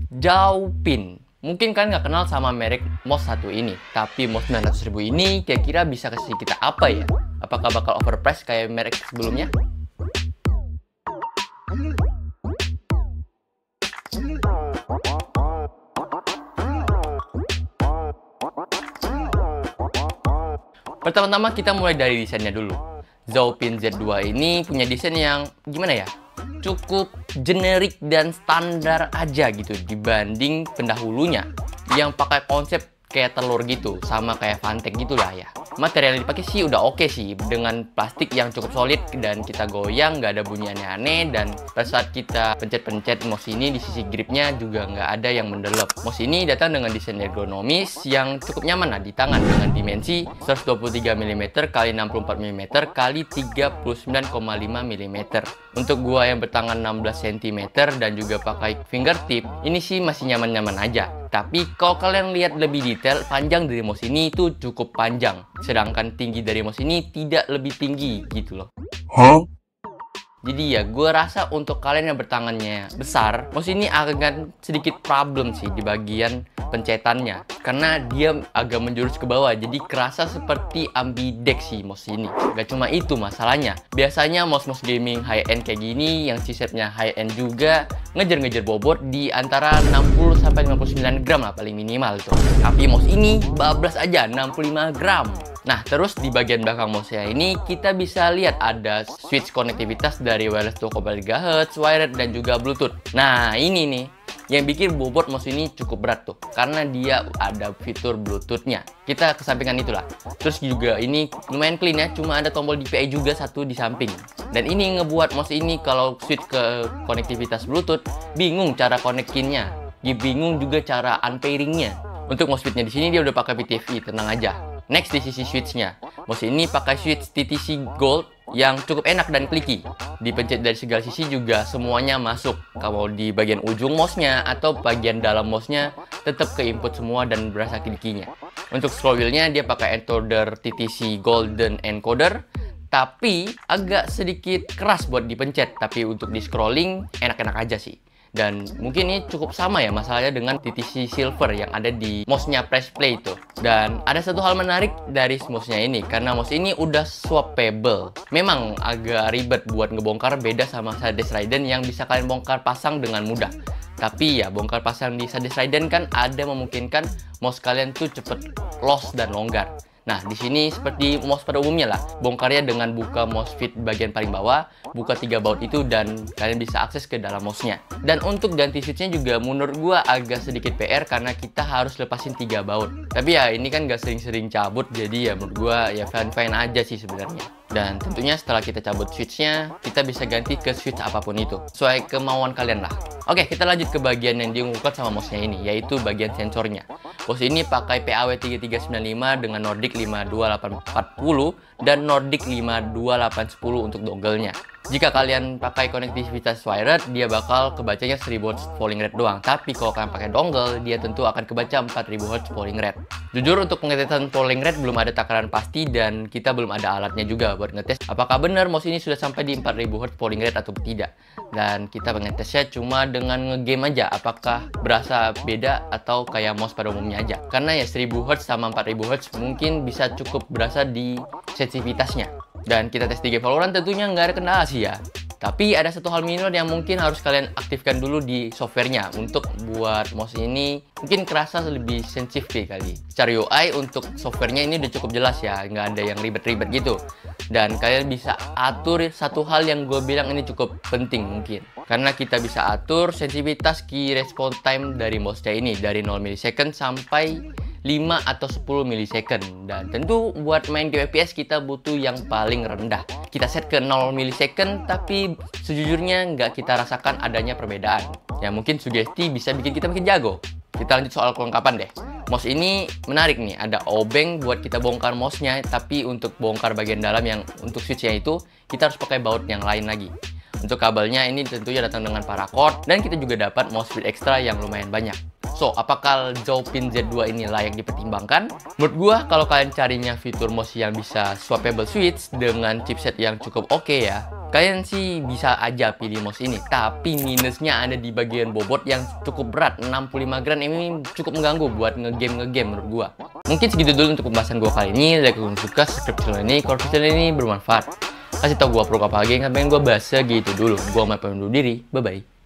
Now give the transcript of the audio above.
Zhaopin. Mungkin kalian nggak kenal sama merek mouse satu ini, tapi mouse 900.000 ini kira-kira bisa kasih kita apa ya? Apakah bakal overpriced kayak merek sebelumnya? Pertama-tama kita mulai dari desainnya dulu. Zhaopin Z2 ini punya desain yang gimana ya? Cukup generik dan standar aja gitu dibanding pendahulunya yang pakai konsep kayak telur gitu, sama kayak Fantek gitu lah ya. Material yang dipakai sih udah oke sih, dengan plastik yang cukup solid dan kita goyang nggak ada bunyi aneh-aneh, dan pada saat kita pencet-pencet mouse ini di sisi gripnya juga nggak ada yang mendelep. Mouse ini datang dengan desain ergonomis yang cukup nyaman lah di tangan dengan dimensi 123 mm x 64 mm x 39,5 mm. Untuk gua yang bertangan 16 cm dan juga pakai fingertip, ini sih masih nyaman-nyaman aja. Tapi kalau kalian lihat lebih detail, panjang dari mouse ini itu cukup panjang. Sedangkan tinggi dari mouse ini tidak lebih tinggi gitu loh. Jadi ya, gue rasa untuk kalian yang bertangannya besar, mouse ini akan sedikit problem sih di bagian pencetannya. Karena dia agak menjurus ke bawah, jadi kerasa seperti ambidextrous mouse ini. Gak cuma itu masalahnya. Biasanya mouse-mouse gaming high-end kayak gini, yang chipsetnya high-end juga, ngejar-ngejar bobot di antara 60-59 gram lah paling minimal tuh. Tapi mouse ini bablas aja 65 gram. Nah, terus di bagian belakang mouse-nya ini kita bisa lihat ada switch konektivitas dari wireless 2,3 GHz, wired, dan juga Bluetooth. Nah, ini nih yang bikin bobot mouse ini cukup berat tuh, karena dia ada fitur Bluetooth-nya. Kita kesampingkan itulah. Terus juga ini lumayan clean ya, cuma ada tombol DPI juga satu di samping. Dan ini ngebuat mouse ini kalau switch ke konektivitas Bluetooth, bingung cara konekinnya. Bingung juga cara unpairingnya. Untuk mouse speed-nya di sini dia udah pakai PTFE, tenang aja. Next di sisi switch-nya, mouse ini pakai switch TTC Gold yang cukup enak dan kliki. Dipencet dari segala sisi juga semuanya masuk. Kalau di bagian ujung mouse-nya atau bagian dalam mouse-nya tetap ke input semua dan berasa klikinya. Untuk scroll wheel-nya dia pakai encoder TTC Golden encoder, tapi agak sedikit keras buat dipencet. Tapi untuk di scrolling enak-enak aja sih. Dan mungkin ini cukup sama ya masalahnya dengan TTC Silver yang ada di mouse-nya Press Play itu. Dan ada satu hal menarik dari mouse-nya ini, karena mouse ini udah swappable. Memang agak ribet buat ngebongkar, beda sama Sades Raiden yang bisa kalian bongkar pasang dengan mudah. Tapi ya bongkar pasang di Sades Raiden kan ada memungkinkan mouse kalian tuh cepet loss dan longgar. Nah, di sini seperti mouse pada umumnya lah, bongkarnya dengan buka mouse fit bagian paling bawah, buka 3 baut itu, dan kalian bisa akses ke dalam mouse-nya. Dan untuk ganti switch-nya juga menurut gua agak sedikit PR karena kita harus lepasin 3 baut. Tapi ya ini kan gak sering-sering cabut, jadi ya menurut gua ya fine-fine aja sih sebenarnya. Dan tentunya setelah kita cabut switch-nya, kita bisa ganti ke switch apapun itu, sesuai kemauan kalian lah. Oke, kita lanjut ke bagian yang diunggulkan sama mouse-nya ini, yaitu bagian sensornya. Mouse ini pakai PAW3395 dengan Nordic 52840 dan Nordic 52810 untuk dongle-nya. Jika kalian pakai konektivitas wired, dia bakal kebacanya 1000 Hz polling rate doang. Tapi kalau kalian pakai dongle, dia tentu akan kebaca 4000 Hz polling rate. Jujur untuk pengetesan polling rate belum ada takaran pasti dan kita belum ada alatnya juga buat ngetes apakah benar mouse ini sudah sampai di 4000 Hz polling rate atau tidak. Dan kita pengetesnya cuma dengan ngegame aja apakah berasa beda atau kayak mouse pada umumnya aja. Karena ya 1000 Hz sama 4000 Hz mungkin bisa cukup berasa di sensitivitasnya. Dan kita tes di game Valorant tentunya nggak ada kendala sih ya. Tapi ada satu hal minor yang mungkin harus kalian aktifkan dulu di softwarenya untuk buat mouse ini mungkin kerasa lebih sensitif kali. Secara UI untuk softwarenya ini udah cukup jelas ya, nggak ada yang ribet-ribet gitu. Dan kalian bisa atur satu hal yang gue bilang ini cukup penting mungkin. Karena kita bisa atur sensitivitas key response time dari mouse-nya ini dari 0 millisecond sampai 5 atau 10 millisecond. Dan tentu buat main game FPS kita butuh yang paling rendah. Kita set ke 0 millisecond, tapi sejujurnya nggak kita rasakan adanya perbedaan. Ya mungkin sugesti bisa bikin kita makin jago. Kita lanjut soal kelengkapan deh. Mouse ini menarik nih, ada obeng buat kita bongkar mouse-nya, tapi untuk bongkar bagian dalam yang untuk switch-nya itu, kita harus pakai baut yang lain lagi. Untuk kabelnya ini tentunya datang dengan paracord, dan kita juga dapat mouse speed extra yang lumayan banyak. So, apakah Zhaopin Z2 ini layak dipertimbangkan? Menurut gua, kalau kalian carinya fitur mouse yang bisa swappable switch dengan chipset yang cukup oke ya, Kalian sih bisa aja pilih mouse ini, tapi minusnya ada di bagian bobot yang cukup berat. 65 gram ini cukup mengganggu buat ngegame menurut gua. Mungkin segitu dulu untuk pembahasan gua kali ini. Like kalau suka, subscribe channel ini kalau video ini bermanfaat. Kasih tau gua pro apa lagi yang pengen gua bahas gitu dulu. Gua mau pamit dulu diri. Bye bye.